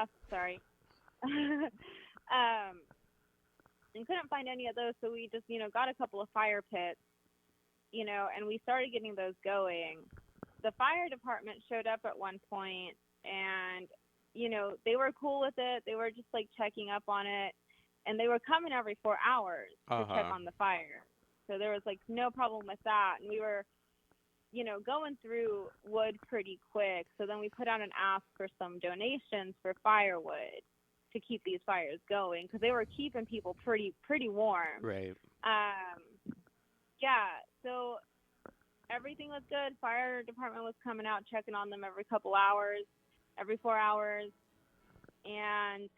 stuff. Sorry. And couldn't find any of those, so we just, got a couple of fire pits, and we started getting those going. The fire department showed up at one point, and, they were cool with it. They were just, like, checking up on it, and they were coming every 4 hours to check on the fire. So there was, like, no problem with that, and we were, going through wood pretty quick. So then we put out an ask for some donations for firewood to keep these fires going, because they were keeping people pretty warm. Right. Yeah, so everything was good. Fire department was coming out, checking on them every couple hours, every 4 hours. And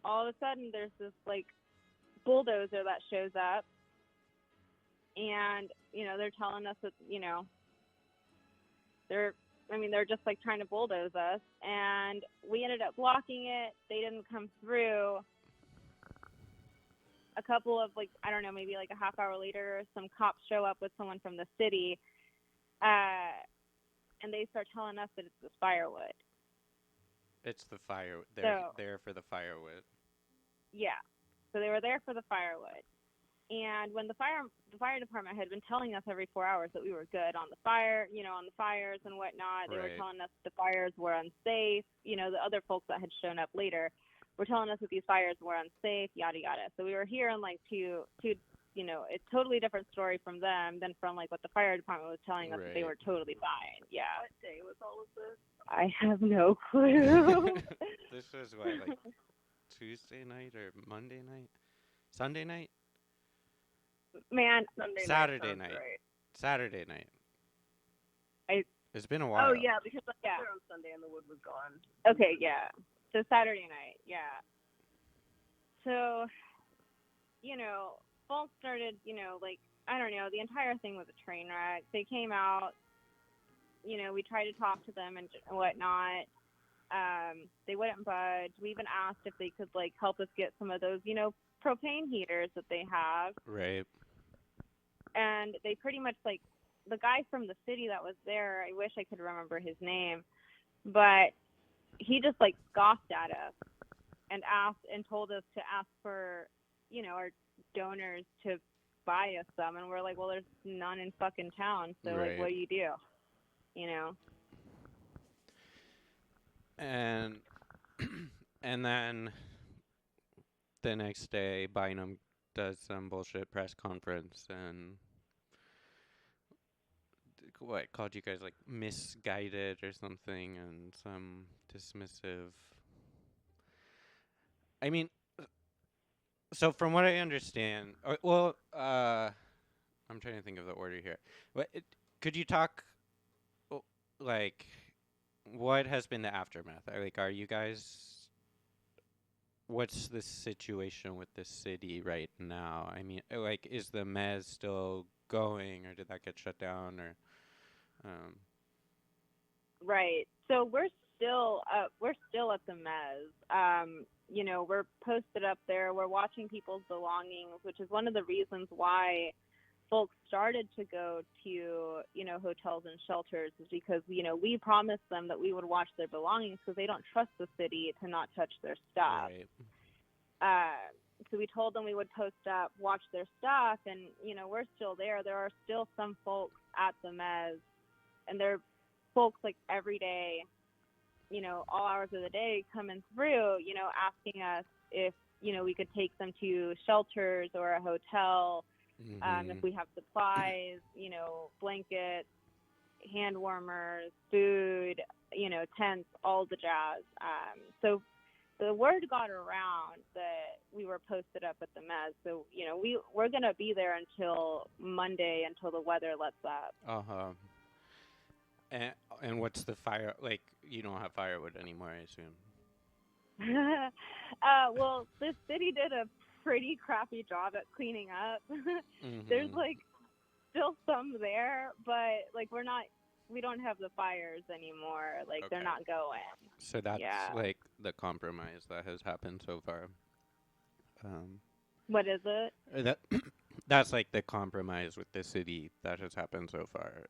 all of a sudden there's this, like, bulldozer that shows up. And, they're telling us that, they're just, like, trying to bulldoze us. And we ended up blocking it. They didn't come through. A couple of, like, I don't know, maybe like a half hour later, some cops show up with someone from the city. And they start telling us that it's this firewood. It's the fire. They're there for the firewood. Yeah. So they were there for the firewood. And when the fire department had been telling us every 4 hours that we were good on the fire, on the fires and whatnot, they were telling us the fires were unsafe. The other folks that had shown up later were telling us that these fires were unsafe, yada, yada. So we were hearing, like, two a totally different story from them than from, like, what the fire department was telling us that they were totally fine. Yeah. What day was all of this? I have no clue. This was what, like, Tuesday night or Monday night? Sunday night? Man, Saturday night. Right. Saturday night. It's been a Oh, while. yeah, because I was there on Sunday and the wood was gone. Okay, yeah. So Saturday night, yeah. So, folks started, like, I don't know, the entire thing was a train wreck. They came out, we tried to talk to them and whatnot. They wouldn't budge. We even asked if they could, like, help us get some of those, propane heaters that they have. Right. And they pretty much, like, the guy from the city that was there, I wish I could remember his name, but he just, like, scoffed at us and told us to ask for, our donors to buy us some. And we're like, well, there's none in fucking town. So, like, what do you do? And then the next day, Bynum does some bullshit press conference and called you guys, like, misguided or something, and some dismissive. I mean, so from what I understand, I'm trying to think of the order here. Could you talk, like, what has been the aftermath? Like, are you guys? What's the situation with the city right now? I mean, like, is the MEZ still going, or did that get shut down, or? Right. So we're still at the MEZ. We're posted up there. We're watching people's belongings, which is one of the reasons why folks started to go to, hotels and shelters, is because, we promised them that we would watch their belongings because they don't trust the city to not touch their stuff. Right. So we told them we would post up, watch their stuff, and, we're still there. There are still some folks at the MEZ, and they're folks, like, every day, all hours of the day coming through, asking us if, we could take them to shelters or a hotel. If we have supplies, blankets, hand warmers, food, tents, all the jazz. So the word got around that we were posted up at the MEZ. So, we're going to be there until Monday, until the weather lets up. Uh-huh. And what's the fire, like, you don't have firewood anymore, I assume? Well, the city did a pretty crappy job at cleaning up. There's, like, still some there, but, like, we don't have the fires anymore. Like, they're not going. So that's, like, the compromise that has happened so far. What is it? That's, like, the compromise with the city that has happened so far,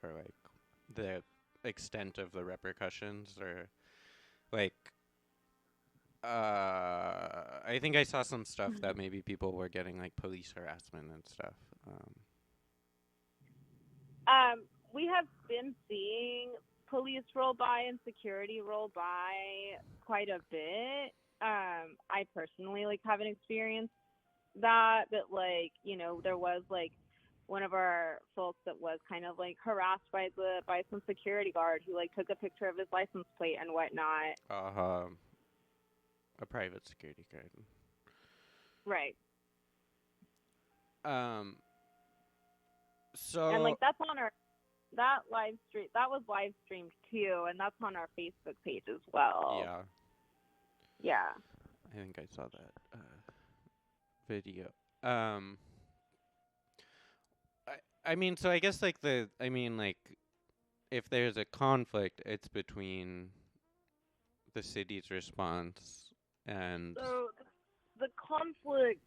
or, like, the extent of the repercussions, or like, I think I saw some stuff that maybe people were getting like police harassment and stuff. We have been seeing police roll by and security roll by quite a bit. I personally like haven't experienced that, but like, you know, there was like one of our folks that was kind of like harassed by some security guard who like took a picture of his license plate and whatnot. A private security guard. Right. So And like that's on our that live stream that was live streamed too, and that's on our Facebook page as well. yeah, Yeah. I think I saw that video. I mean, so I guess like if there's a conflict, it's between the city's response and So the conflict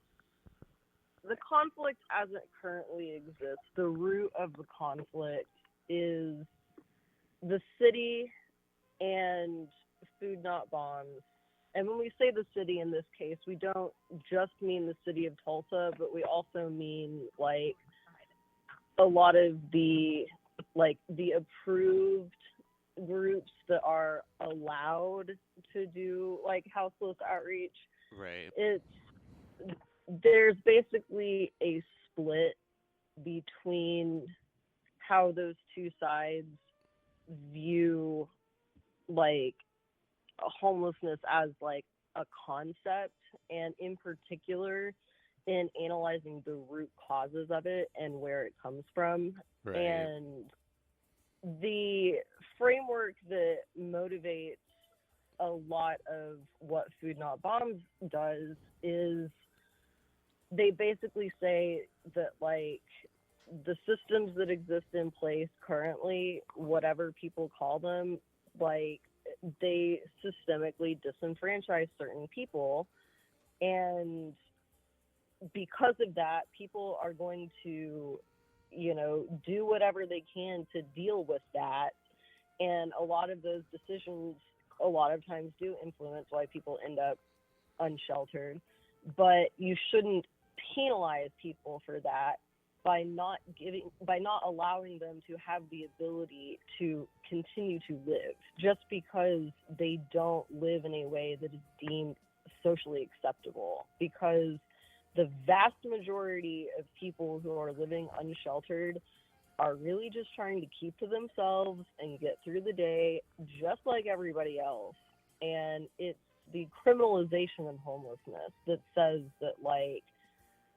as it currently exists, the root of the conflict is the city and Food Not Bombs. And when we say the city in this case, we don't just mean the city of Tulsa, but we also mean like a lot of the approved groups that are allowed to do like houseless outreach. right. There's basically a split between how those two sides view like homelessness as like a concept, and in particular in analyzing the root causes of it and where it comes from. Right. And the framework that motivates a lot of what Food Not Bombs does is they basically say that like the systems that exist in place currently, whatever people call them, like they systemically disenfranchise certain people, and because of that, people are going to, you know, do whatever they can to deal with that. And a lot of those decisions a lot of times do influence why people end up unsheltered, but you shouldn't penalize people for that by not allowing them to have the ability to continue to live just because they don't live in a way that is deemed socially acceptable. Because the vast majority of people who are living unsheltered are really just trying to keep to themselves and get through the day just like everybody else. And it's the criminalization of homelessness that says that, like,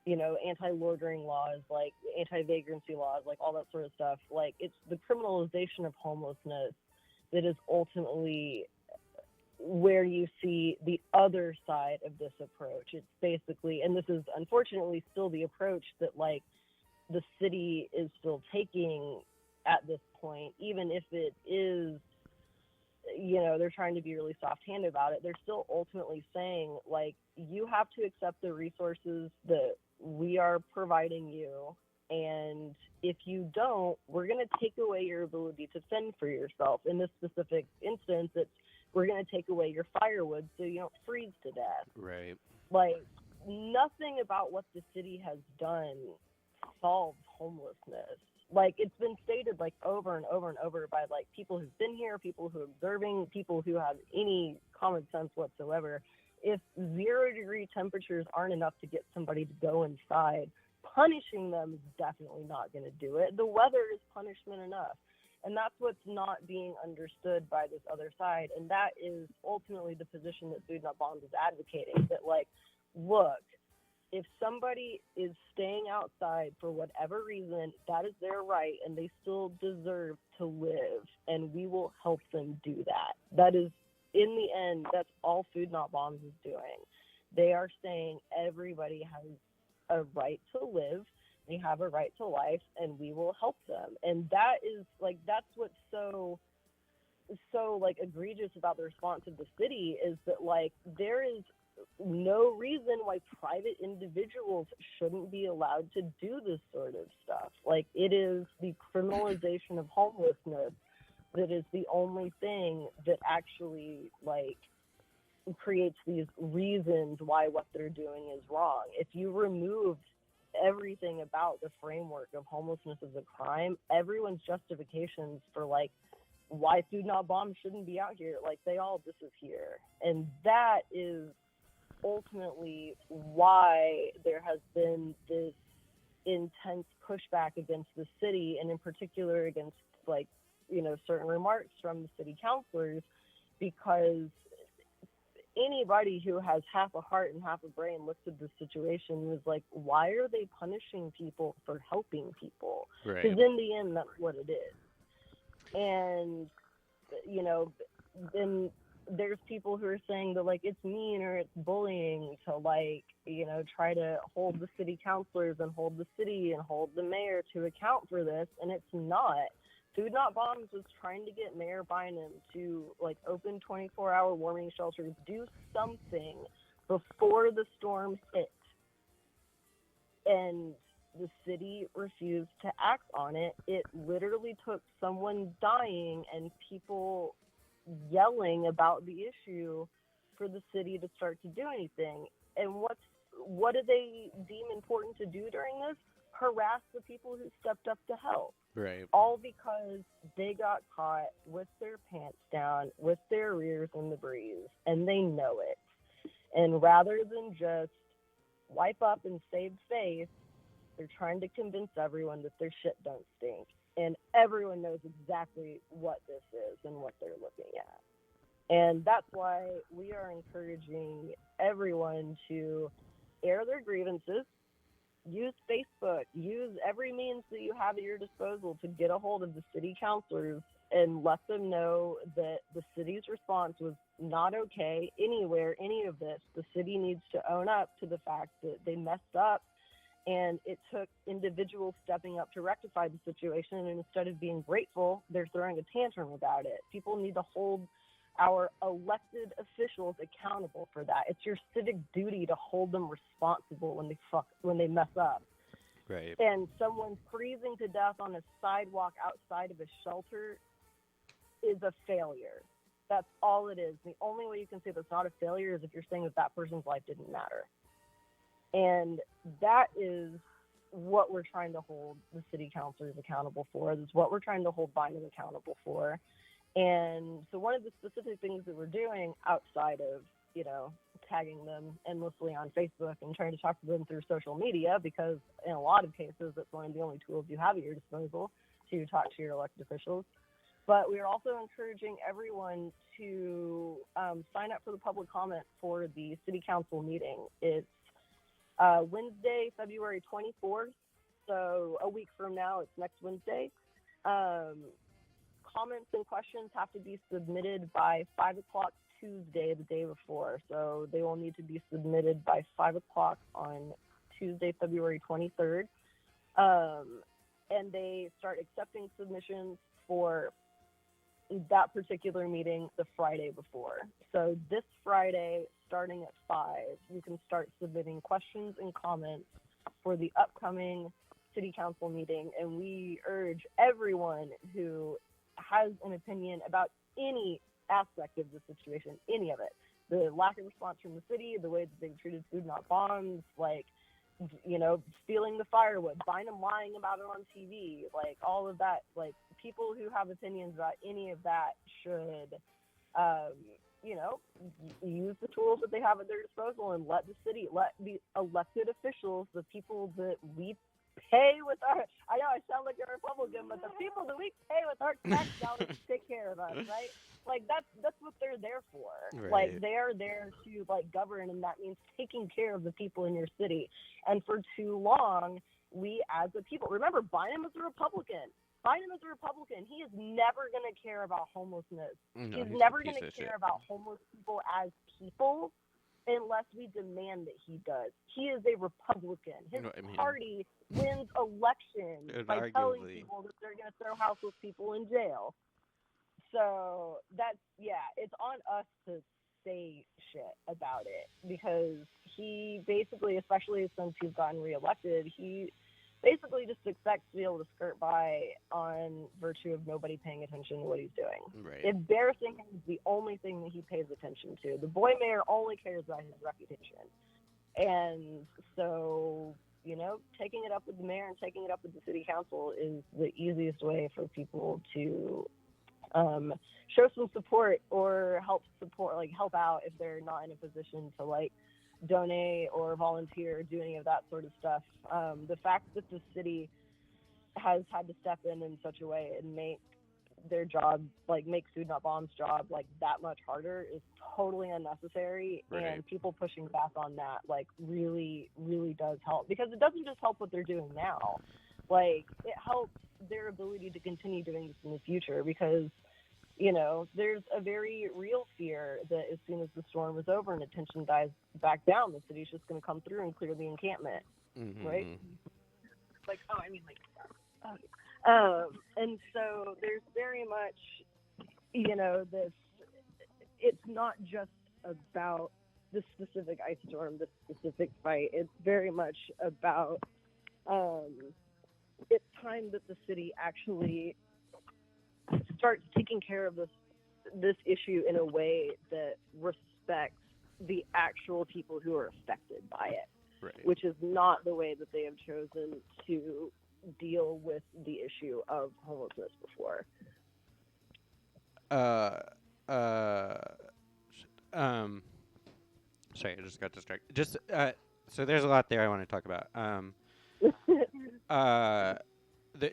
you know, anti-loitering laws, like anti-vagrancy laws, like all that sort of stuff, like it's the criminalization of homelessness that is ultimately where you see the other side of this approach. It's basically, and this is unfortunately still the approach that like the city is still taking at this point, even if it is, you know, they're trying to be really soft-handed about it. They're still ultimately saying, like, you have to accept the resources that we are providing you, and if you don't, we're going to take away your ability to fend for yourself. In this specific instance, it's we're going to take away your firewood so you don't freeze to death. Right. Like, nothing about what the city has done solves homelessness. Like, it's been stated like over and over and over by like people who've been here, people who are observing, people who have any common sense whatsoever. If 0-degree temperatures aren't enough to get somebody to go inside, punishing them is definitely not going to do it. The weather is punishment enough. And that's what's not being understood by this other side. And that is ultimately the position that Food Not Bombs is advocating, that like, look, if somebody is staying outside for whatever reason, that is their right, and they still deserve to live, and we will help them do that. That is, in the end, that's all Food Not Bombs is doing. They are saying everybody has a right to live, they have a right to life, and we will help them. And that is, like, that's what's so like egregious about the response of the city, is that, like, there is no reason why private individuals shouldn't be allowed to do this sort of stuff. Like, it is the criminalization of homelessness that is the only thing that actually, like, creates these reasons why what they're doing is wrong. If you removed everything about the framework of homelessness as a crime, everyone's justifications for, like, why Food Not Bombs shouldn't be out here, like, they all disappear. And that is ultimately why there has been this intense pushback against the city, and in particular against, like, you know, certain remarks from the city councilors, because anybody who has half a heart and half a brain looks at this situation and is like, why are they punishing people for helping people? Right. Because in the end, that's what it is. And, you know, then there's people who are saying that, like, it's mean or it's bullying to, like, you know, try to hold the city councilors and hold the city and hold the mayor to account for this, and it's not. Food Not Bombs was trying to get Mayor Bynum to, like, open 24-hour warming shelters, do something before the storm hit. And the city refused to act on it. It literally took someone dying and people yelling about the issue for the city to start to do anything. And what do they deem important to do during this? Harass the people who stepped up to help. Right. All because they got caught with their pants down, with their rears in the breeze, and they know it. And rather than just wipe up and save face, they're trying to convince everyone that their shit don't stink. And everyone knows exactly what this is and what they're looking at. And that's why we are encouraging everyone to air their grievances, use Facebook, use every means that you have at your disposal to get a hold of the city councilors and let them know that the city's response was not okay anywhere, any of this. The city needs to own up to the fact that they messed up, and it took individuals stepping up to rectify the situation, and instead of being grateful, they're throwing a tantrum about it. People need to hold our elected officials accountable for that. It's your civic duty to hold them responsible when they mess up. Right. And someone freezing to death on a sidewalk outside of a shelter is a failure. That's all it is. The only way you can say that's not a failure is if you're saying that that person's life didn't matter. And that is what we're trying to hold the city councilors accountable for. That's what we're trying to hold Bynum accountable for. And so one of the specific things that we're doing outside of, you know, tagging them endlessly on Facebook and trying to talk to them through social media, because in a lot of cases, that's one of the only tools you have at your disposal to talk to your elected officials. But we are also encouraging everyone to sign up for the public comment for the city council meeting. It's Wednesday, February 24th. So a week from now, it's next Wednesday. Comments and questions have to be submitted by 5 o'clock Tuesday, the day before. So they will need to be submitted by 5 o'clock on Tuesday, February 23rd. And they start accepting submissions for that particular meeting the Friday before. So this Friday, starting at 5, you can start submitting questions and comments for the upcoming city council meeting. And we urge everyone who has an opinion about any aspect of the situation, any of it, the lack of response from the city, the way that they've treated Food Not Bombs, like, you know, stealing the firewood, Bynum lying about it on TV, like all of that, like people who have opinions about any of that should, you know, use the tools that they have at their disposal and let the city, let the elected officials, the people that we pay with our, I know I sound like a Republican, but the people that we pay with our tax dollars take care of us, right? Like that's what they're there for. Right. Like they're there to like govern, and that means taking care of the people in your city. And for too long, we as a people, remember Bynum is a Republican. Bynum is a Republican. He is never going to care about homelessness. No, he's he's never a piece going to of care shit. about homeless people as people unless we demand that he does. He is a Republican. His No, I mean- party wins elections by telling Arguably. people that they're going to throw houseless people in jail. So that's, yeah, it's on us to say shit about it, because he basically, especially since he's gotten reelected, he basically just expects to be able to skirt by on virtue of nobody paying attention to what he's doing. Right. Embarrassing him is the only thing that he pays attention to. The boy mayor only cares about his reputation. And so, you know, taking it up with the mayor and taking it up with the city council is the easiest way for people to show some support or help out if they're not in a position to like donate or volunteer or do any of that sort of stuff. The fact that the city has had to step in such a way and make their job, like make Food Not Bomb's job like that much harder is totally unnecessary. Right. And people pushing back on that like really, really does help, because it doesn't just help what they're doing now. Like, it helps their ability to continue doing this in the future, because, you know, there's a very real fear that as soon as the storm is over and attention dies back down, the city's just going to come through and clear the encampment, right? Like, and so there's very much, you know, this, it's not just about this specific ice storm, this specific fight. It's very much about, it's time that the city actually starts taking care of this issue in a way that respects the actual people who are affected by it, Right. which is not the way that they have chosen to deal with the issue of homelessness before. Sorry, I just got distracted. Just so there's a lot there I want to talk about.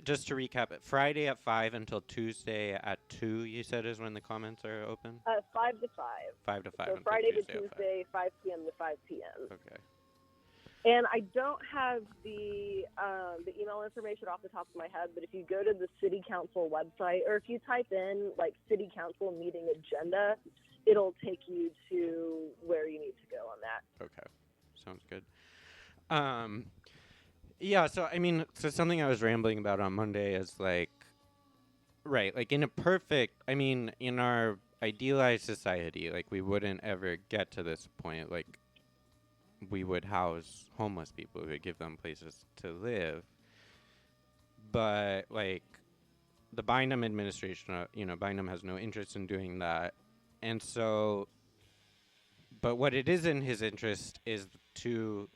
Just to recap it, Friday at 5 until Tuesday at 2, you said, is when the comments are open? 5 to 5. 5 to 5. So until Friday to Tuesday at 5. Tuesday, 5 p.m. to 5 p.m. Okay. And I don't have the email information off the top of my head, but if you go to the city council website, or if you type in like city council meeting agenda, it'll take you to where you need to go on that. Okay. Sounds good. Yeah, so I mean, so something I was rambling about on Monday is like, right, like in our idealized society, like we wouldn't ever get to this point. Like, we would house homeless people, we would give them places to live. But like the Bynum administration, Bynum has no interest in doing that. And so, but what it is in his interest is to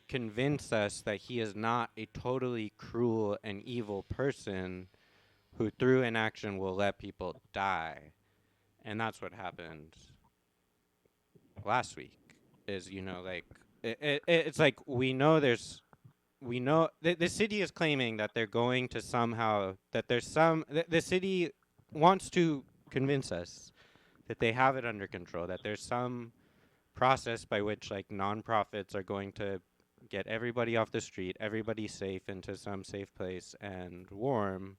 convince us that he is not a totally cruel and evil person who through inaction will let people die. And that's what happened last week, is, like, it's like the city is claiming that they're going to somehow, that there's the city wants to convince us that they have it under control, that there's some process by which like nonprofits are going to get everybody off the street, everybody safe into some safe place and warm.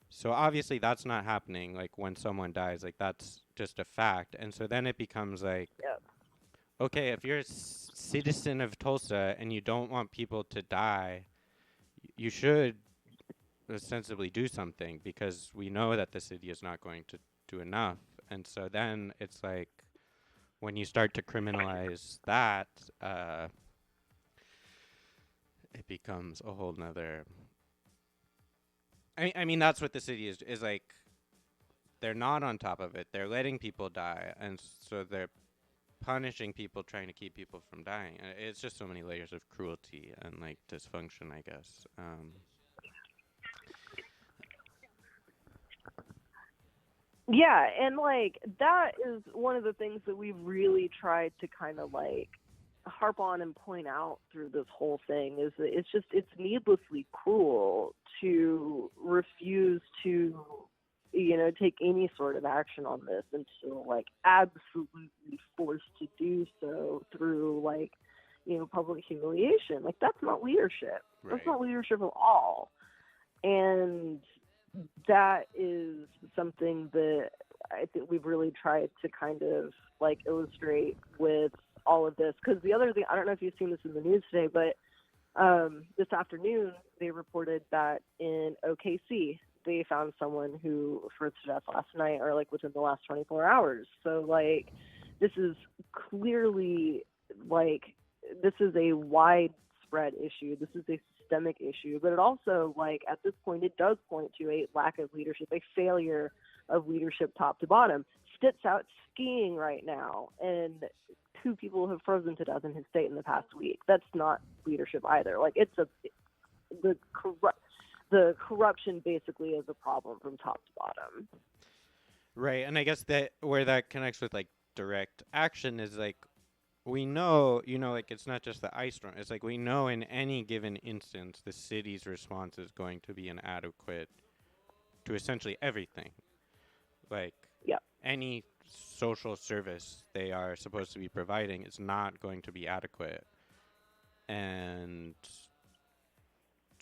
So obviously that's not happening. Like when someone dies, like that's just a fact. And so then it becomes like, okay, if you're a citizen of Tulsa and you don't want people to die, you should ostensibly do something, because we know that the city is not going to do enough. And so then it's like, when you start to criminalize that, it becomes a whole nother. I mean, that's what the city is like. They're not on top of it. They're letting people die, and so they're punishing people, trying to keep people from dying. It's just so many layers of cruelty and like dysfunction, I guess. Yeah, and like that is one of the things that we've really tried to kind of like harp on and point out through this whole thing, is that it's needlessly cruel to refuse to, take any sort of action on this until like absolutely forced to do so through like, public humiliation. Like, that's not leadership. Right. That's not leadership at all. And that is something that I think we've really tried to kind of like illustrate with all of this. Because the other thing, I don't know if you've seen this in the news today, but this afternoon they reported that in OKC they found someone who froze to death last night, or like within the last 24 hours. So like, this is clearly like, this is a widespread issue. This is a systemic issue, but it also, like, at this point, it does point to a lack of leadership, a failure of leadership top to bottom. Stitt's out skiing right now, and 2 people have frozen to death in his state in the past week. That's not leadership either. Like, the corruption basically is a problem from top to bottom. Right, and I guess that where that connects with like direct action is like we know, like it's not just the ice storm. It's like we know in any given instance the city's response is going to be inadequate to essentially everything. Like any social service they are supposed to be providing is not going to be adequate. And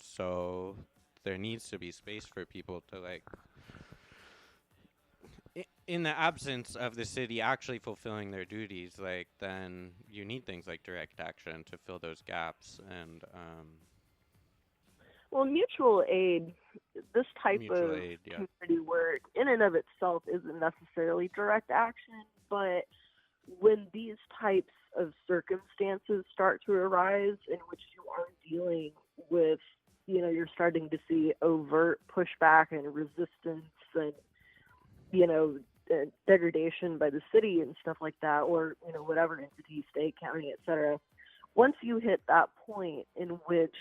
so there needs to be space for people to like in the absence of the city actually fulfilling their duties, like then you need things like direct action to fill those gaps. And well, mutual aid, this type mutual of aid, community work in and of itself isn't necessarily direct action, but when these types of circumstances start to arise in which you are dealing with, you're starting to see overt pushback and resistance and, degradation by the city and stuff like that, or, whatever entity, state, county, etc. Once you hit that point in which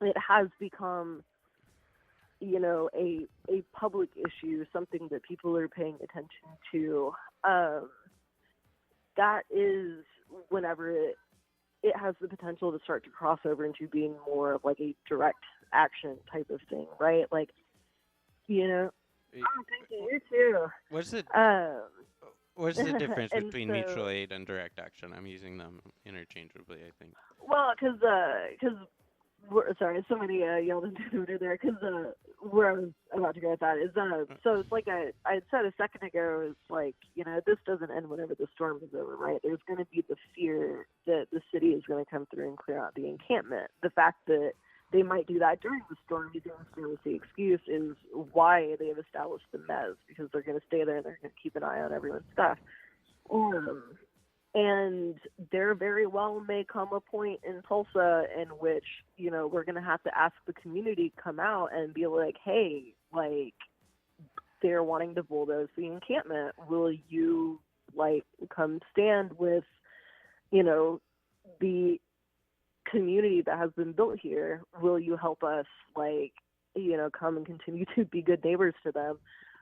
it has become, a public issue, something that people are paying attention to, that is whenever it has the potential to start to cross over into being more of like a direct action type of thing, right? Like, thank you too. What's the difference between mutual aid and direct action? I'm using them interchangeably, I think. Well, because sorry, somebody yelled into the window there, because where I was about to go with that is, so it's like I had said a second ago, is like, this doesn't end whenever the storm is over, right? There's going to be the fear that the city is going to come through and clear out the encampment. The fact that they might do that during the storm, using the excuse, is why they have established the MEZ, because they're going to stay there and they're going to keep an eye on everyone's stuff. And there very well may come a point in Tulsa in which, we're going to have to ask the community to come out and be like, hey, like, they're wanting to bulldoze the encampment. Will you, like, come stand with, the community that has been built here? Will you help us, like, come and continue to be good neighbors to them?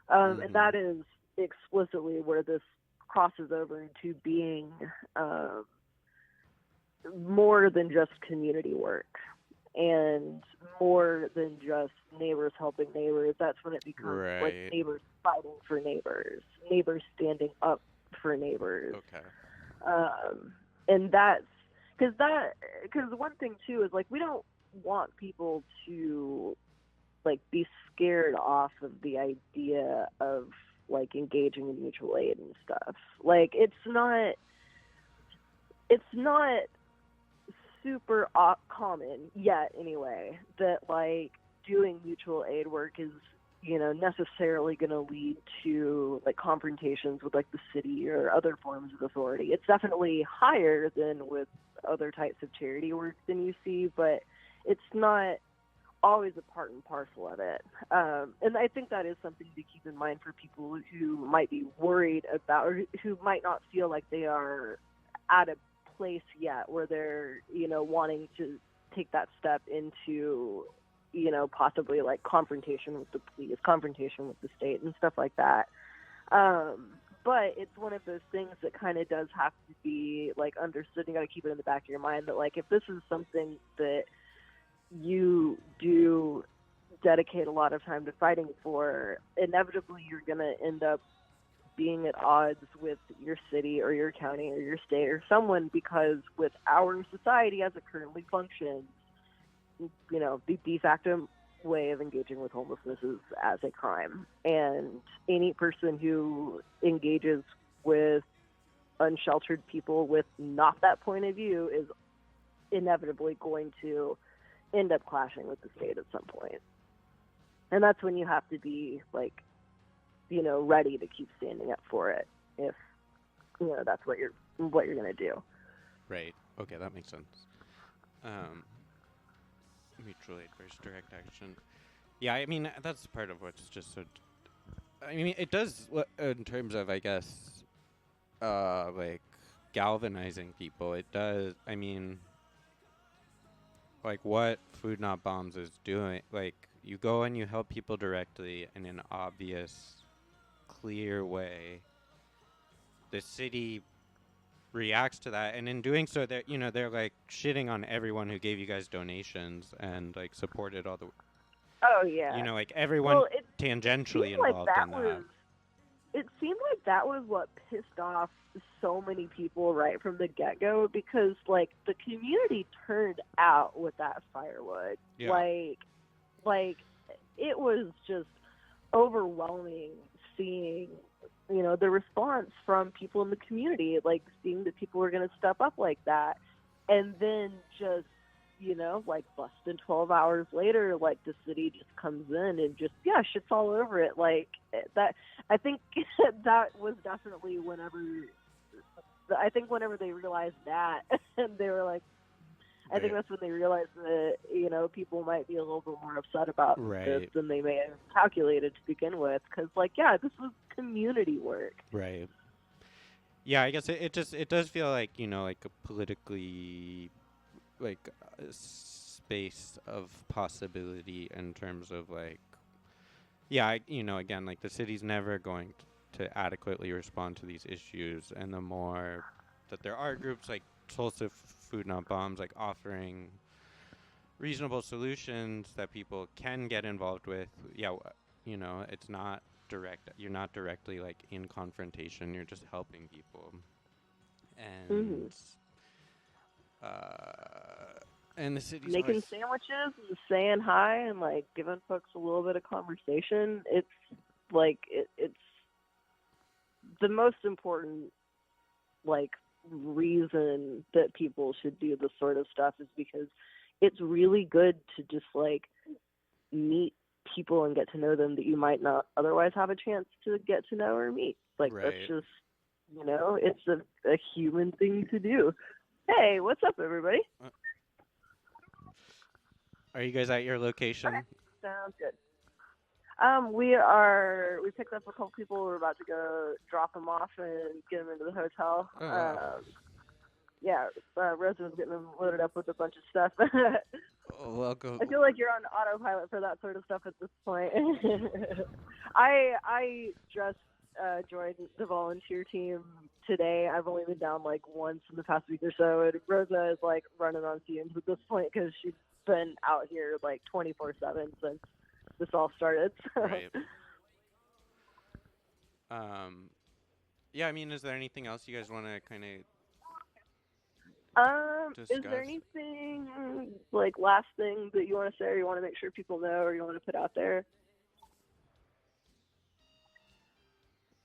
And that is explicitly where this crosses over into being more than just community work and more than just neighbors helping neighbors. That's when it becomes like neighbors fighting for neighbors, neighbors standing up for neighbors. Okay. And that's because one thing too is, like, we don't want people to, like, be scared off of the idea of, like, engaging in mutual aid and stuff. Like, it's not super common yet, anyway, that, like, doing mutual aid work is, necessarily going to lead to, like, confrontations with, like, the city or other forms of authority. It's definitely higher than with other types of charity work than you see, but it's not always a part and parcel of it. And I think that is something to keep in mind for people who might be worried about, or who might not feel like they are at a place yet where they're, wanting to take that step into, possibly, like, confrontation with the police, confrontation with the state and stuff like that. But it's one of those things that kind of does have to be, like, understood. You got to keep it in the back of your mind that, like, if this is something that you do dedicate a lot of time to fighting for, inevitably you're going to end up being at odds with your city or your county or your state or someone, because with our society as it currently functions, the de facto way of engaging with homelessness is as a crime. And any person who engages with unsheltered people with not that point of view is inevitably going to end up clashing with the state at some point. And that's when you have to be, like, ready to keep standing up for it if, that's what you're going to do. Right. Okay, that makes sense. mutual aid versus direct action. Yeah, I mean that's part of what's just so. I mean, it does in terms of, I guess, like galvanizing people. It does. I mean, like what Food Not Bombs is doing. Like you go and you help people directly in an obvious, clear way. The city reacts to that, and in doing so, they're like shitting on everyone who gave you guys donations and like supported all the. Oh yeah. Like everyone Well, it tangentially seemed like involved that in was. that. It seemed like that was what pissed off so many people right from the get-go, because like the community turned out with that firewood. Yeah. Like it was just overwhelming seeing, the response from people in the community, like seeing that people were going to step up like that. And then just, like less than 12 hours later, like the city just comes in and just, shit's all over it. Like that, I think that was definitely whenever they realized that, and they were like, I think that's when they realized that, people might be a little bit more upset about this than they may have calculated to begin with. Because, this was community work. Right. Yeah, I guess it does feel like, like a politically, like, a space of possibility in terms of, like, again, like, the city's never going to adequately respond to these issues. And the more that there are groups like Tulsa Food Not Bombs, like offering reasonable solutions that people can get involved with. It's not direct. You're not directly like in confrontation. You're just helping people, and and the city's making sandwiches and saying hi and like giving folks a little bit of conversation. It's like it's the most important like reason that people should do this sort of stuff is because it's really good to just like meet people and get to know them that you might not otherwise have a chance to get to know or meet. Like that's just, it's a human thing to do. Hey, what's up, everybody? Are you guys at your location? Okay. Sounds good. We picked up a couple people. We're about to go drop them off and get them into the hotel. Oh, wow. Rosa was getting them loaded up with a bunch of stuff. Welcome. I feel like you're on autopilot for that sort of stuff at this point. I just joined the volunteer team today. I've only been down like once in the past week or so, and Rosa is like running on fumes at this point because she's been out here like 24/7 since this all started. So. Right. I mean, is there anything else you guys want to kind of discuss? Is there anything, like, last thing that you want to say or you want to make sure people know or you want to put out there?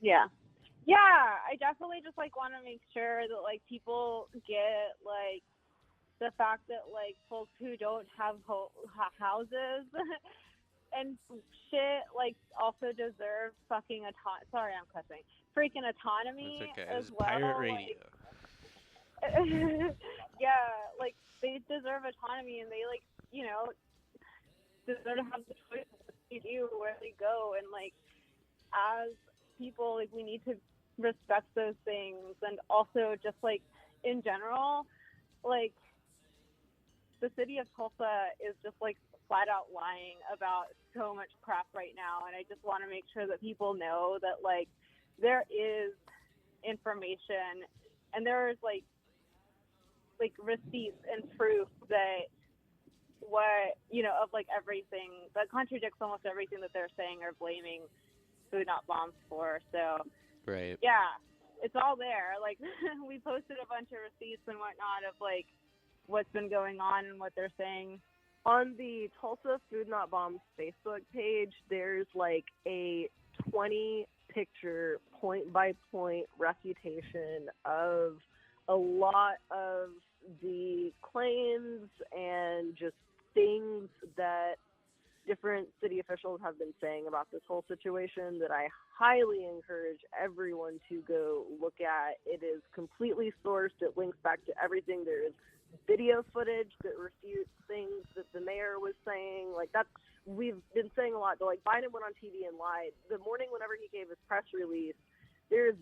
Yeah, I definitely just, like, want to make sure that, like, people get, like, the fact that, like, folks who don't have houses and shit, like, also deserve fucking freaking autonomy. That's okay. As It's well. pirate radio. Yeah, like, they deserve autonomy, and they, like, deserve to have the choice of what they do, where they go, and, like, as people, like, we need to respect those things, and also just, like, in general, like, the city of Tulsa is just, like, flat out lying about so much crap right now, and I just want to make sure that people know that, like, there is information, and there's, like receipts and proof that of, like, everything that contradicts almost everything that they're saying or blaming Food Not Bombs for. So, right. Yeah, it's all there. Like, we posted a bunch of receipts and whatnot of, like, what's been going on and what they're saying. On the Tulsa Food Not Bombs Facebook page, there's like a 20-picture point-by-point refutation of a lot of the claims and just things that different city officials have been saying about this whole situation that I highly encourage everyone to go look at. It is completely sourced. It links back to everything. There is video footage that refutes things that the mayor was saying. Like, we've been saying a lot. But, like, Biden went on TV and lied. The morning whenever he gave his press release, there's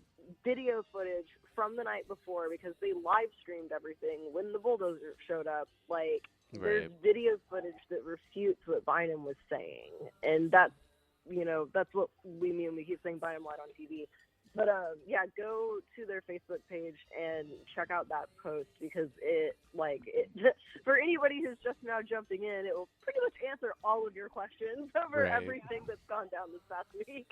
video footage from the night before because they live streamed everything when the bulldozer showed up. Like, there's video footage that refutes what Biden was saying. And that's what we mean when we keep saying Biden lied on TV. But, go to their Facebook page and check out that post because for anybody who's just now jumping in, it will pretty much answer all of your questions over everything that's gone down this past week.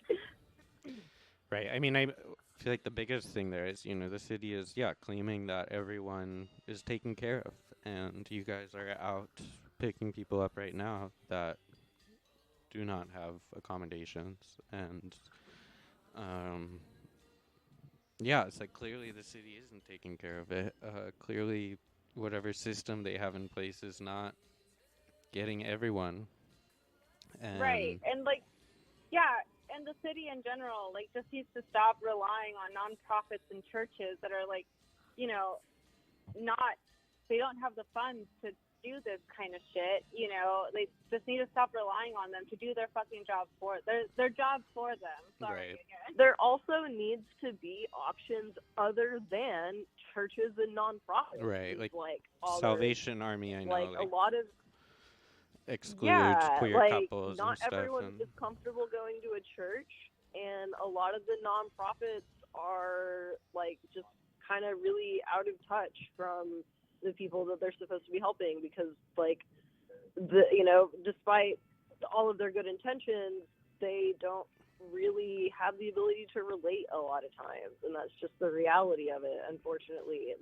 Right. I mean, I feel like the biggest thing there is, the city is, claiming that everyone is taken care of. And you guys are out picking people up right now that do not have accommodations. And, it's like clearly the city isn't taking care of it. Clearly, whatever system they have in place is not getting everyone. And right. And, and the city in general, just needs to stop relying on nonprofits and churches that are, they don't have the funds to do this kind of shit. They just need to stop relying on them to do their fucking job their job for them. Sorry. Right. There also needs to be options other than churches and nonprofits. Right, like Salvation Army, I know. A lot of excludes queer couples not and stuff. Not everyone is comfortable going to a church, and a lot of the nonprofits are just kind of really out of touch from the people that they're supposed to be helping because despite all of their good intentions, they don't really have the ability to relate a lot of times, and that's just the reality of it, unfortunately.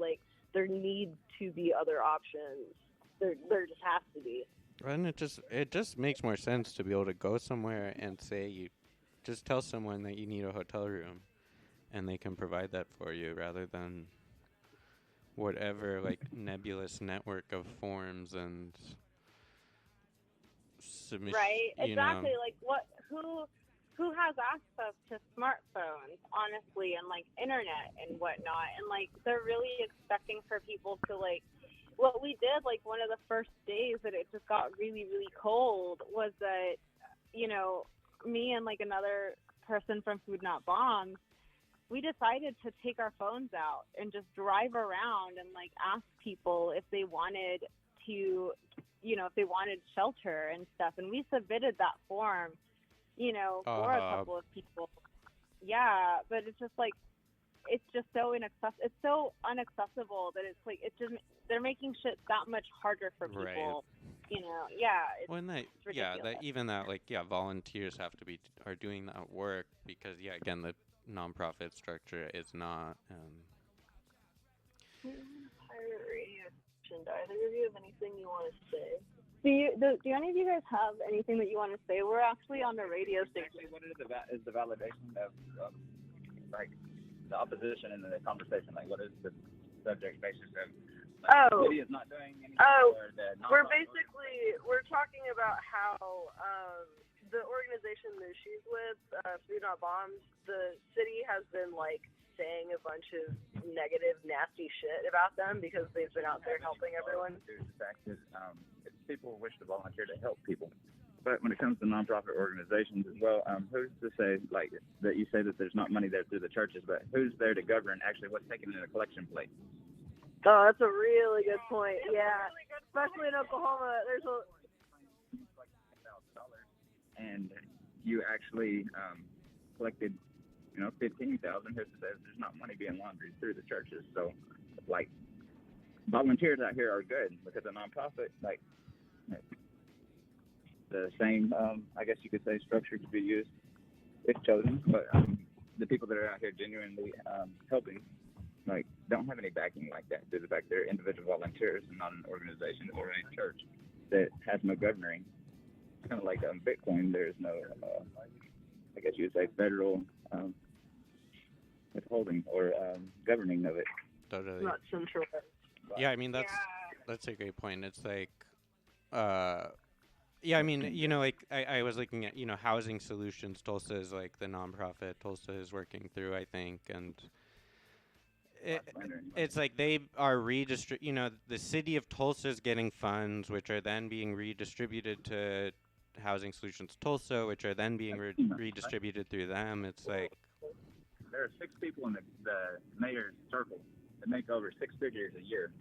There need to be other options. There just has to be. And it just makes more sense to be able to go somewhere and say you just tell someone that you need a hotel room and they can provide that for you rather than whatever nebulous network of forms and submission. Right, exactly. Who has access to smartphones, honestly, and internet and whatnot, and they're really expecting for people to what we did, one of the first days that it just got really, really cold was that, me and another person from Food Not Bombs, we decided to take our phones out and just drive around and ask people if they wanted to, if they wanted shelter and stuff. And we submitted that form, for a couple of people. Yeah, but it's just it's just so inaccessible. It's so unaccessible that it's they're making shit that much harder for people. Right. Well, and volunteers are doing that work because again the nonprofit structure is not. Pirate radio. Do either of you have anything you want to say? Do any of you guys have anything that you want to say? We're actually on the radio station. What is the validation of the opposition in the conversation? What is the subject basis of? The city is not doing anything. We're talking about how the organization that she's with, Food Not Bombs, the city has been saying a bunch of negative, nasty shit about them because they've been out there helping everyone. The fact is, if people wish to volunteer to help people, but when it comes to nonprofit organizations as well, who's to say that you say that there's not money there through the churches, but who's there to govern actually what's taken in a collection plate? Oh, that's a really good point. Yeah, especially in Oklahoma, there's and you actually collected, $15,000. Who's to say there's not money being laundered through the churches? So, volunteers out here are good because a nonprofit, the same, I guess you could say, structure could be used if chosen, but the people that are out here genuinely helping. Don't have any backing like that. Due to the fact they're individual volunteers and not an organization or a church that has no governing. Kind of like Bitcoin, there's no, I guess you would say, federal withholding or governing of it. Totally. Not centralized. Yeah, I mean that's a great point. It's I mean, I was looking at Housing Solutions. Tulsa is the nonprofit Tulsa is working through, I think, and it's like they are you know, the city of Tulsa is getting funds, which are then being redistributed to Housing Solutions Tulsa, which are then being redistributed through them. It's like there are 6 people in the mayor's circle that make over 6 figures a year.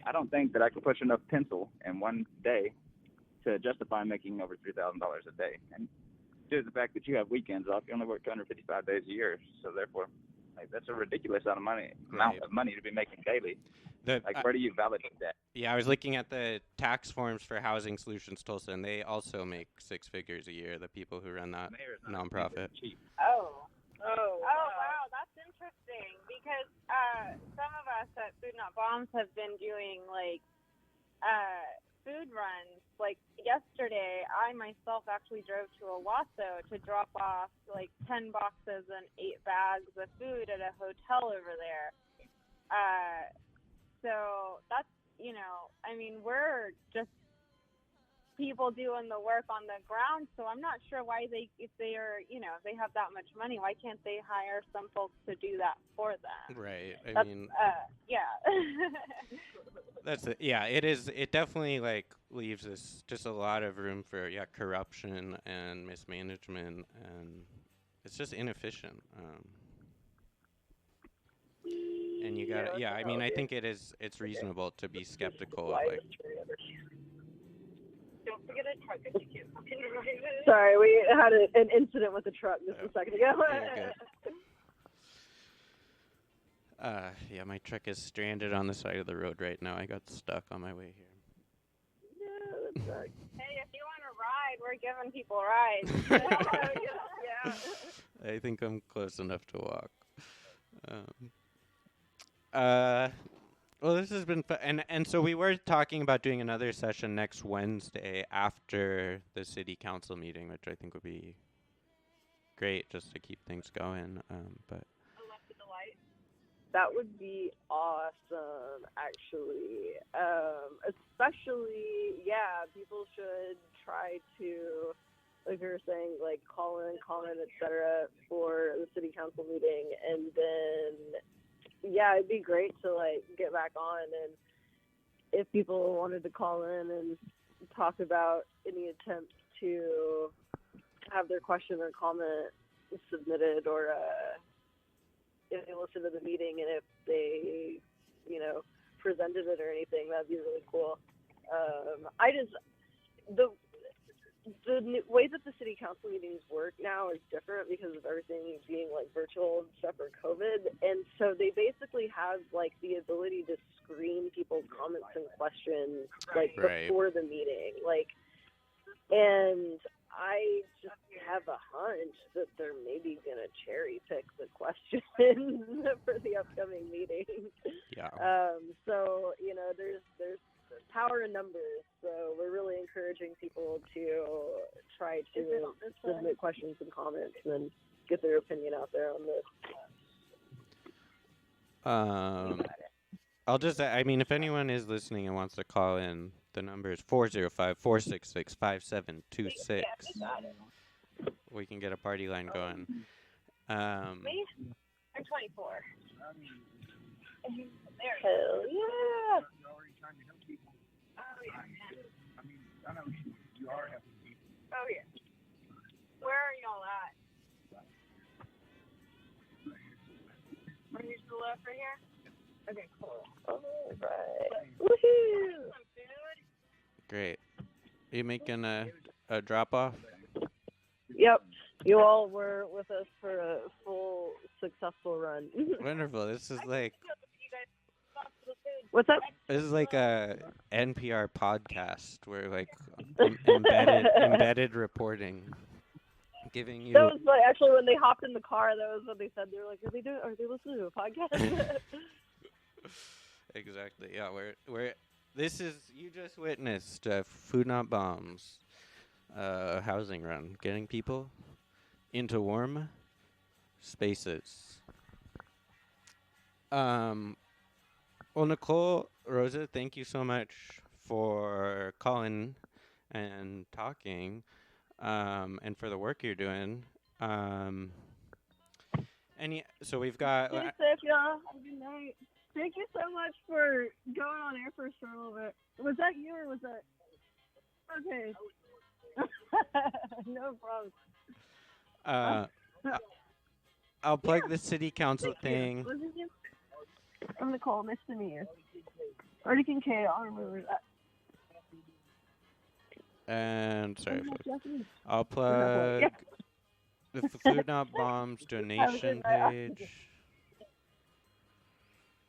I don't think that I could push enough pencil in one day to justify making over $3,000 a day. And due to the fact that you have weekends off, you only work 255 days a year, so therefore, like, that's a ridiculous amount of money to be making daily. Where do you validate that? Yeah, I was looking at the tax forms for Housing Solutions Tulsa, and they also make 6 figures a year, the people who run that nonprofit. Wow, that's interesting, because some of us at Food Not Bombs have been doing, like, food runs. Like, yesterday, I myself actually drove to Owasso to drop off, like, 10 boxes and 8 bags of food at a hotel over there. So that's, you know, I mean, we're just people doing the work on the ground, so I'm not sure why if they are, you know, if they have that much money, why can't they hire some folks to do that for them? Right. Yeah. It definitely, like, leaves us just a lot of room for, corruption and mismanagement, and it's just inefficient. And you gotta, I mean, I think it's reasonable to be skeptical of, like, Don't forget a truck. Sorry, we had an incident with a truck just a second ago. My truck is stranded on the side of the road right now. I got stuck on my way here. Yeah, that sucks. Hey, if you want to ride, we're giving people rides. Yeah. I think I'm close enough to walk. Well, this has been fun. And so we were talking about doing another session next Wednesday after the city council meeting, which I think would be great just to keep things going. But that would be awesome, actually. Especially, people should try to, like you were saying, like, call in, comment, etc. for the city council meeting, and then it'd be great to, like, get back on, and if people wanted to call in and talk about any attempts to have their question or comment submitted, or if they listen to the meeting and if they, you know, presented it or anything, that'd be really cool. The way that the city council meetings work now is different because of everything being, like, virtual and stuff for COVID. And so they basically have, like, the ability to screen people's comments and questions, like, before the meeting. Like, and I just have a hunch that they're maybe going to cherry pick the questions for the upcoming meeting. Yeah. So, you know, there's power in numbers, so we're really encouraging people to try to submit questions and comments and get their opinion out there on this. I mean, if anyone is listening and wants to call in, the number is 405-466-5726. We can get a party line going. Me? I'm 24. Hell yeah! Oh, yeah. I mean, I know you are helping people. Oh, yeah. Where are y'all at? Are you still up right here? Okay, cool. All right. Woohoo! Some food? Great. Are you making a drop-off? Yep. You all were with us for a full, successful run. Wonderful. This is like... What's up? This is like a NPR podcast where, like, embedded reporting, giving you. That was like, actually when they hopped in the car. That was what they said. They were like, "Are they listening to a podcast?" Exactly. Yeah. You just witnessed Food Not Bombs, housing run, getting people into warm spaces. Well, Nikol, Rosa, thank you so much for calling and talking, and for the work you're doing. And So we've got. Stay safe, y'all. Have a good night. Thank you so much for going on air for us for a little bit. Was that you or was that? Okay. No problem. I'll plug the city council thing. What's his name? I'm Nikol. Nice to meet you. Or you can K. I'll remember that. And sorry, I'll plug the Food Not Bombs donation page.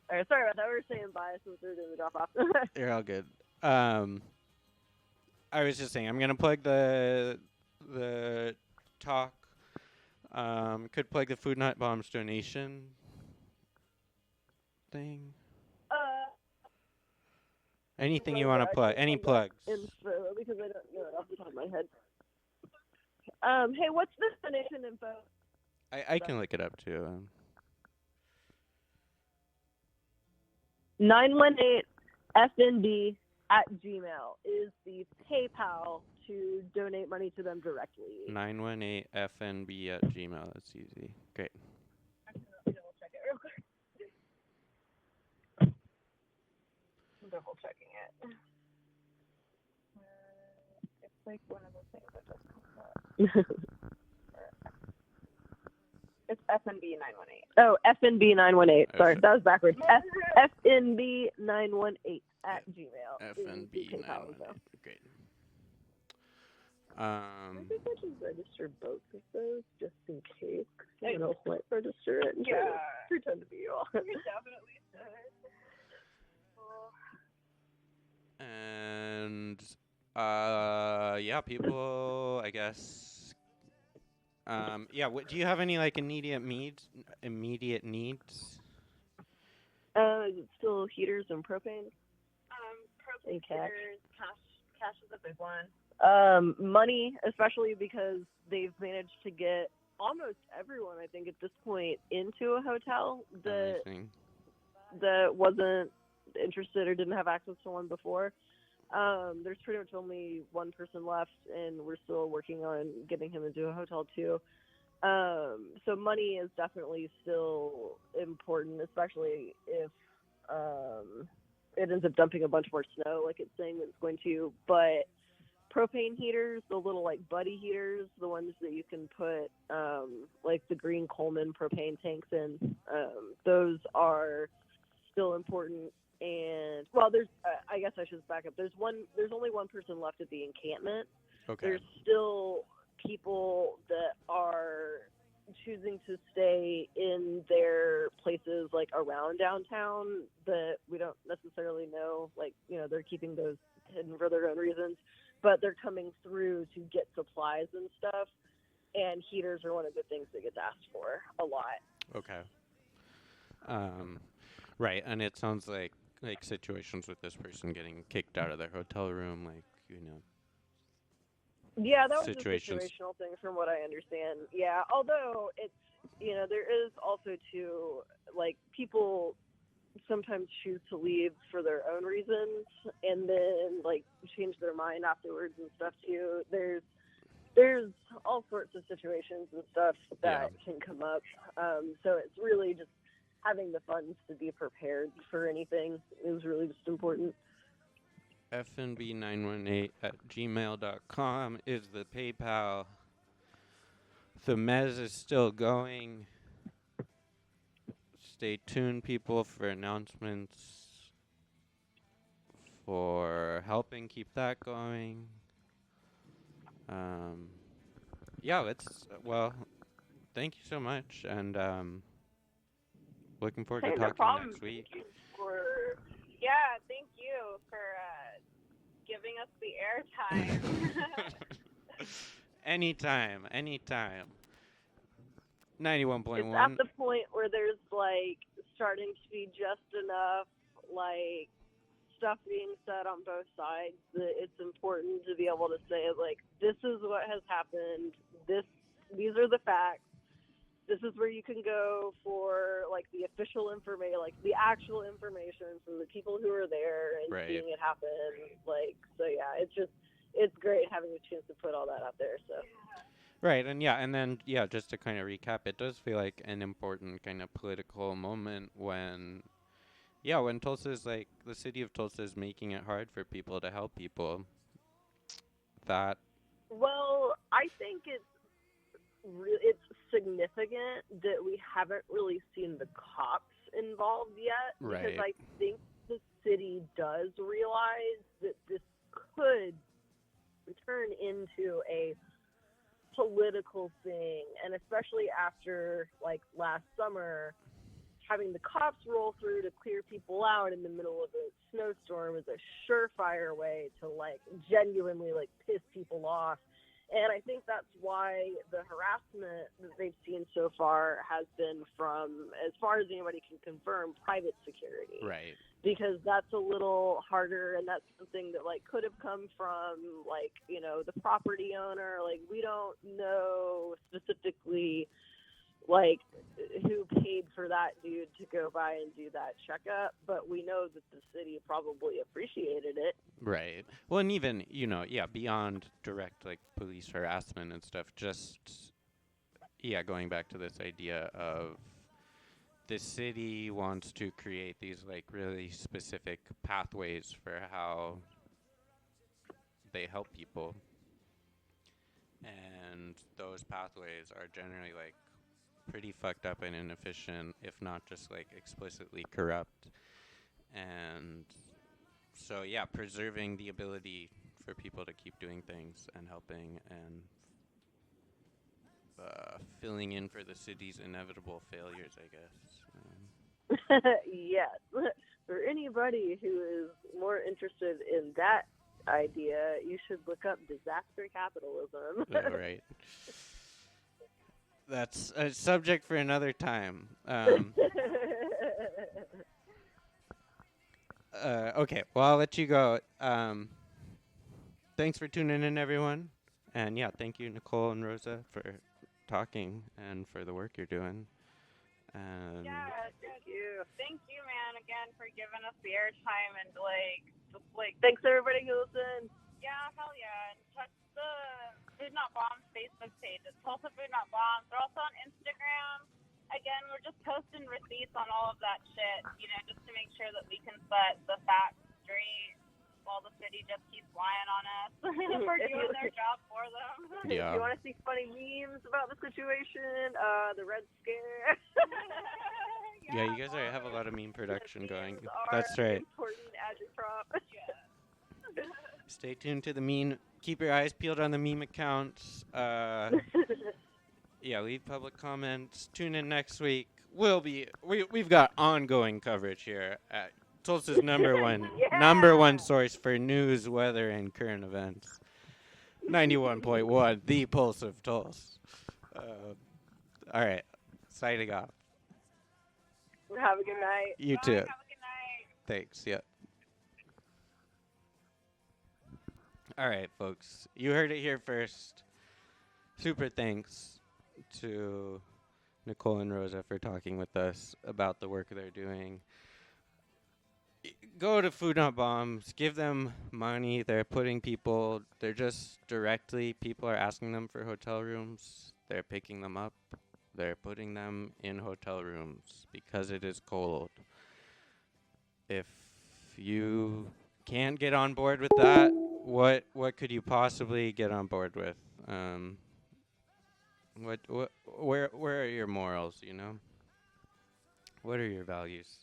All right, sorry about that. We were saying bye since we were doing the drop off. You're all good. I was just saying I'm gonna plug the talk. Could plug the Food Not Bombs donation thing. Anything you want to plug? Any plugs? Info, because I don't know it off the top of my head. Hey, what's this donation info? I can look it up too. 918FNB@gmail is the PayPal to donate money to them directly. 918FNB@gmail. That's easy. Great. Let me double check it real quick. I'm double checking it. It's like one of those things that just comes up. It's FNB 918. Oh, FNB 918. Sorry, that was backwards. FNB 918@gmail. FNB 918. Great. I think I should register both of those just in case. Someone else might register it and try to pretend to be you all. You definitely should. And yeah, people, I guess. Yeah. Do you have any like immediate needs? Is it still heaters and propane? Propane And cash. heaters, cash is a big one. Money, especially because they've managed to get almost everyone, I think, at this point into a hotel that wasn't interested or didn't have access to one before. There's pretty much only one person left, and we're still working on getting him into a hotel too. So money is definitely still important, especially if it ends up dumping a bunch more snow like it's saying that it's going to. But propane heaters, the little like buddy heaters, the ones that you can put like the green Coleman propane tanks in, those are still important. And well, there's I guess I should back up. There's only one person left at the encampment. Okay. There's still people that are choosing to stay in their places like around downtown that we don't necessarily know, like, you know, they're keeping those hidden for their own reasons, but they're coming through to get supplies and stuff, and heaters are one of the things that gets asked for a lot. Okay. Right, and it sounds like situations with this person getting kicked out of their hotel room, like, you know. Yeah, that was a situational thing from what I understand. Yeah, although it's, you know, there is also too, like, people sometimes choose to leave for their own reasons and then, like, change their mind afterwards and stuff too. There's all sorts of situations and stuff that can come up. So it's really just having the funds to be prepared for anything is really just important. FNB918@gmail.com is the PayPal. The MEZ is still going. Stay tuned, people, for announcements for helping keep that going. Yeah, thank you so much, and looking forward to talking next week. Thank you for giving us the airtime. Anytime. 91.1. It's at the point where there's, like, starting to be just enough, like, stuff being said on both sides that it's important to be able to say, like, this is what has happened, these are the facts, this is where you can go for, like, the official information, like, the actual information from the people who are there and seeing it happen. Like, so, yeah, it's great having the chance to put all that out there, so. Right, and then just to kind of recap, it does feel like an important kind of political moment when Tulsa is like the city of Tulsa is making it hard for people to help people. That Well, I think it's significant that we haven't really seen the cops involved yet, because right, I think the city does realize that this could turn into a political thing, and especially after like last summer, having the cops roll through to clear people out in the middle of a snowstorm is a surefire way to like genuinely like piss people off. And I think that's why the harassment that they've seen so far has been from, as far as anybody can confirm, private security. right. Because that's a little harder, and that's something that like could have come from like, you know, the property owner. Like, we don't know specifically like who paid for that dude to go by and do that checkup, but we know that the city probably appreciated it. Right. Well, and even, beyond direct, like, police harassment and stuff, just, going back to this idea of the city wants to create these, like, really specific pathways for how they help people. And those pathways are generally, like, pretty fucked up and inefficient, if not just, like, explicitly corrupt. And so, preserving the ability for people to keep doing things and helping and filling in for the city's inevitable failures, I guess. Yes. For anybody who is more interested in that idea, you should look up disaster capitalism. Right. That's a subject for another time. Okay, well, I'll let you go. Thanks for tuning in, everyone. And thank you, Nikol and Rosa, for talking and for the work you're doing. Yeah, thank you. Thank you, man, again, for giving us the airtime and, Thanks, everybody who listened. yeah, hell yeah. And check the Food Not Bombs Facebook page. It's Tulsa Food Not Bombs. They're also on Instagram. Again, we're just posting receipts on all of that shit, just to make sure that we can set the facts straight while the city just keeps lying on us for doing their job for them. Yeah. If you want to see funny memes about the situation, the Red Scare. Yeah, you guys have a lot of meme production going. Are That's right. important agitprop. Yeah. Stay tuned to the meme. Keep your eyes peeled on the meme accounts. Leave public comments. Tune in next week. We've got ongoing coverage here at Tulsa's number one source for news, weather, and current events. 91.1, the Pulse of Tulsa. All right, signing off. Have a good night. You Bye, too. have a good night. Thanks. Yeah. All right, folks. You heard it here first. Super thanks to Nikol and Rosa for talking with us about the work they're doing. Go to Food Not Bombs. Give them money. They're people are asking them for hotel rooms. They're picking them up. They're putting them in hotel rooms because it is cold. If you can't get on board with that, what could you possibly get on board with? Where are your morals, What are your values?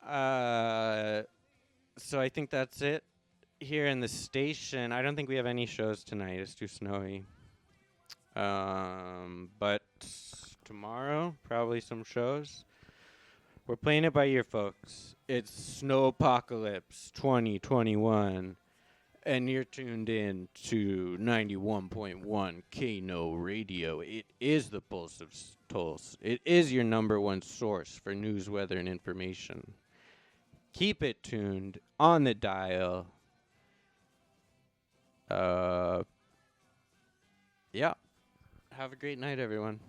So I think that's it here in the station. I don't think we have any shows tonight. It's too snowy. But tomorrow, probably some shows. We're playing it by ear, folks. It's Snowpocalypse 2021. And you're tuned in to 91.1 Kano Radio. It is the Pulse of Tulsa. It is your number one source for news, weather, and information. Keep it tuned on the dial. Have a great night, everyone.